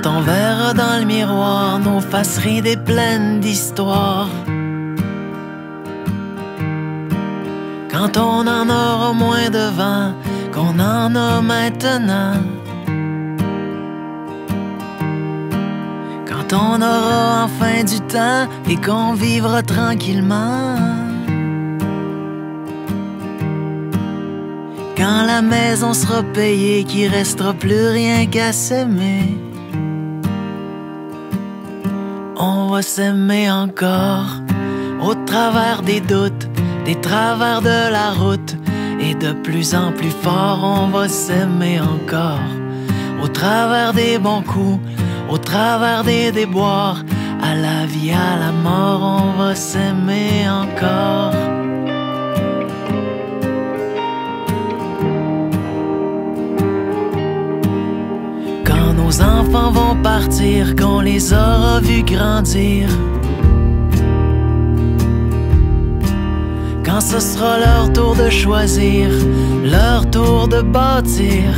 Quand on verra dans le miroir nos faces rides et pleines d'histoire, quand on en aura moins de vent qu'on en a maintenant, quand on aura enfin du temps et qu'on vivra tranquillement, quand la maison sera payée, qu'il restera plus rien qu'à s'aimer, on va s'aimer encore au travers des doutes, des travers de la route, et de plus en plus fort on va s'aimer encore au travers des bons coups, au travers des déboires, à la vie, à la mort, on va s'aimer encore. Quand nos enfants vont partir, qu'on les aura vus grandir, quand ce sera leur tour de choisir, leur tour de bâtir,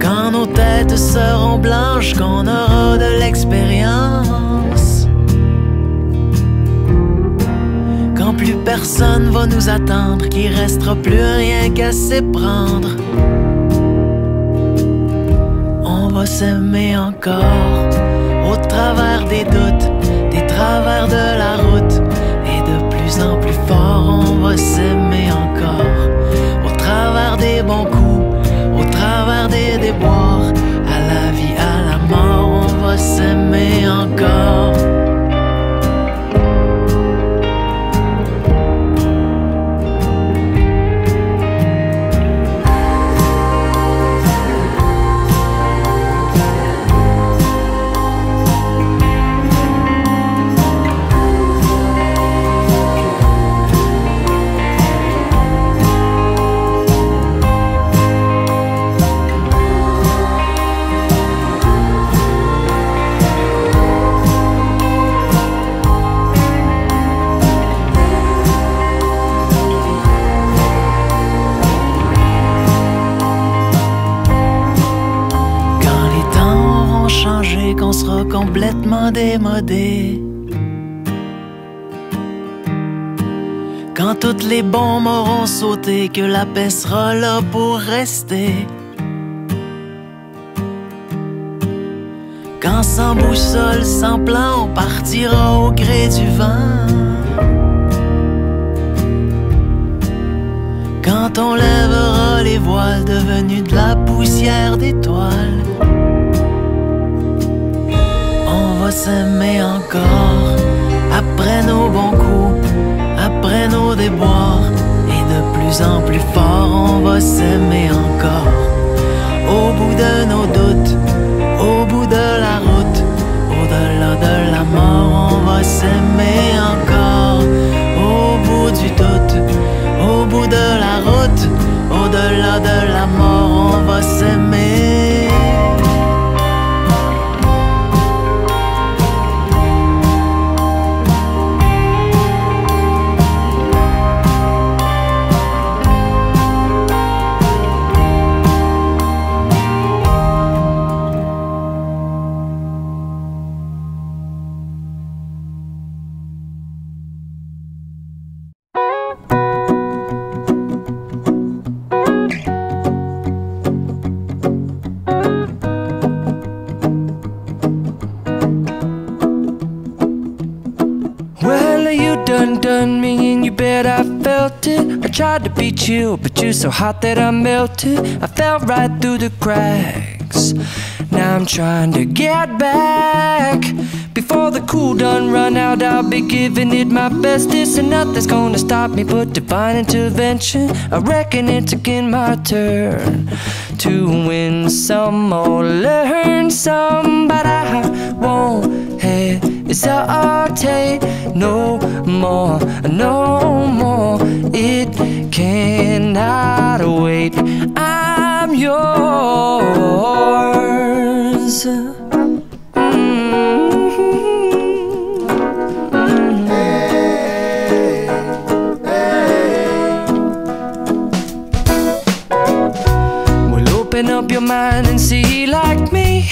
quand nos têtes seront blanches, qu'on aura de l'expérience, quand plus personne va nous attendre, qu'il restera plus rien qu'à s'éprendre, on va s'aimer encore au travers des doutes, des travers de la route, et de plus en plus fort on va s'aimer encore au travers des bons coups, au travers des déboires, à la vie, à la mort, on va s'aimer encore. Qu'on sera complètement démodé, quand toutes les bombes auront sauté, que la paix sera là pour rester, quand sans boussole, sans plan, on partira au gré du vent, quand on lèvera les voiles devenus de la poussière d'étoiles, on va s'aimer encore après nos bons coups, après nos déboires, et de plus en plus fort on va s'aimer encore au bout de nos doutes, au bout de la route, au-delà de la mort, on va s'aimer encore au bout du doute, au bout de la route, au-delà de la mort, on va s'aimer. Done me and you bet I felt it. I tried to be chill, but you're so hot that I melted. I fell right through the cracks. Now I'm trying to get back. Before the cool done run out, I'll be giving it my bestest, and nothing's gonna stop me but divine intervention. I reckon it's again my turn to win some or learn some, but I won't hesitate no more, no more. It cannot wait. I'm yours. open up your mind and see like me.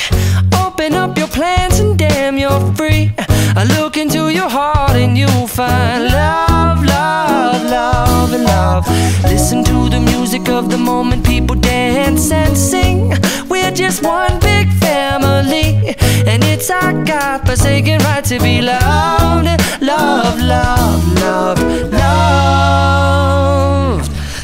Open up your plans and damn, you're free. I look into your heart and you'll find love, love, love, and love. Listen to the music of the moment, people dance and sing. We're just one big family, and it's our God-forsaken right to be loved. Love, love, love, loved.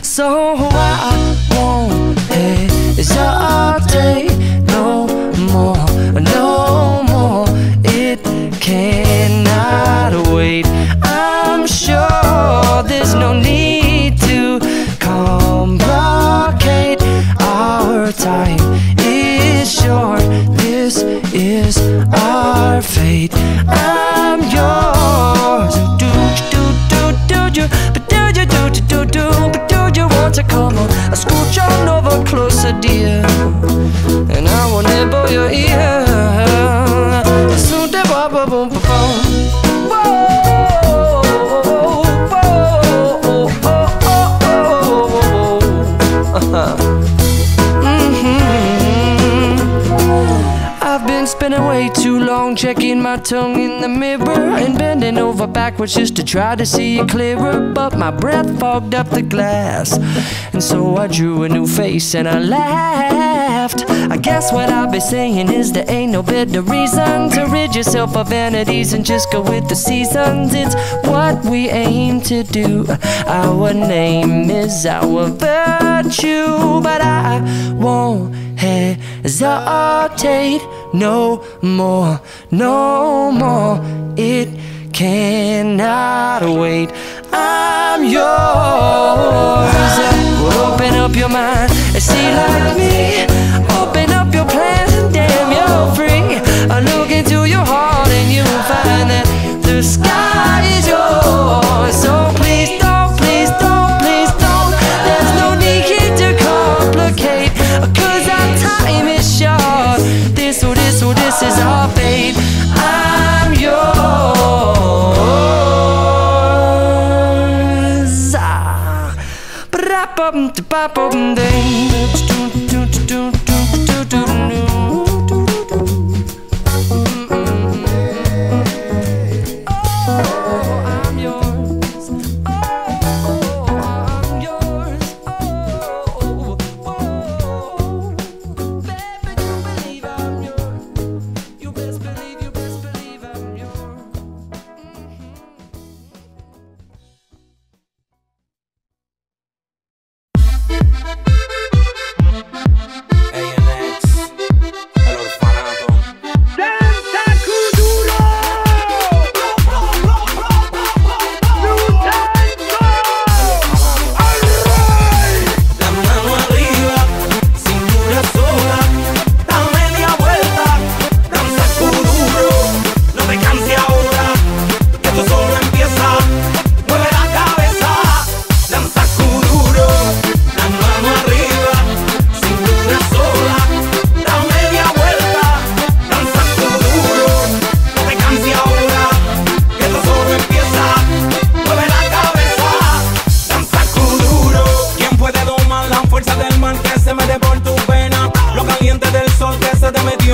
So I won't hesitate no more, no more. It cannot wait. I'm sure there's no need to complicate. Our time is short. This is our fate. I'm yours. Do you, but do you want to come on? I scooch on over closer, dear, and I will nibble your ear. Soon the boom boom boom. I've been spending way too long checking my tongue in the mirror and bending over backwards just to try to see it clearer. But my breath fogged up the glass, and so I drew a new face and I laughed. I guess what I'll be saying is there ain't no better reason to rid yourself of vanities and just go with the seasons. It's what we aim to do. Our name is our virtue, but I won't hesitate no more, no more. It cannot wait. I'm yours. Open up your mind and see like me. Open up your plans and damn, you're free. I look into your heart and you'll find that the sky is yours. So please don't, please don't, please don't. There's no need to complicate, 'cause our time is short. This is our fate. I'm yours.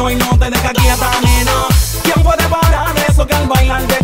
Y no te deja quieta, nena. ¿Quién puede parar eso que al bailar de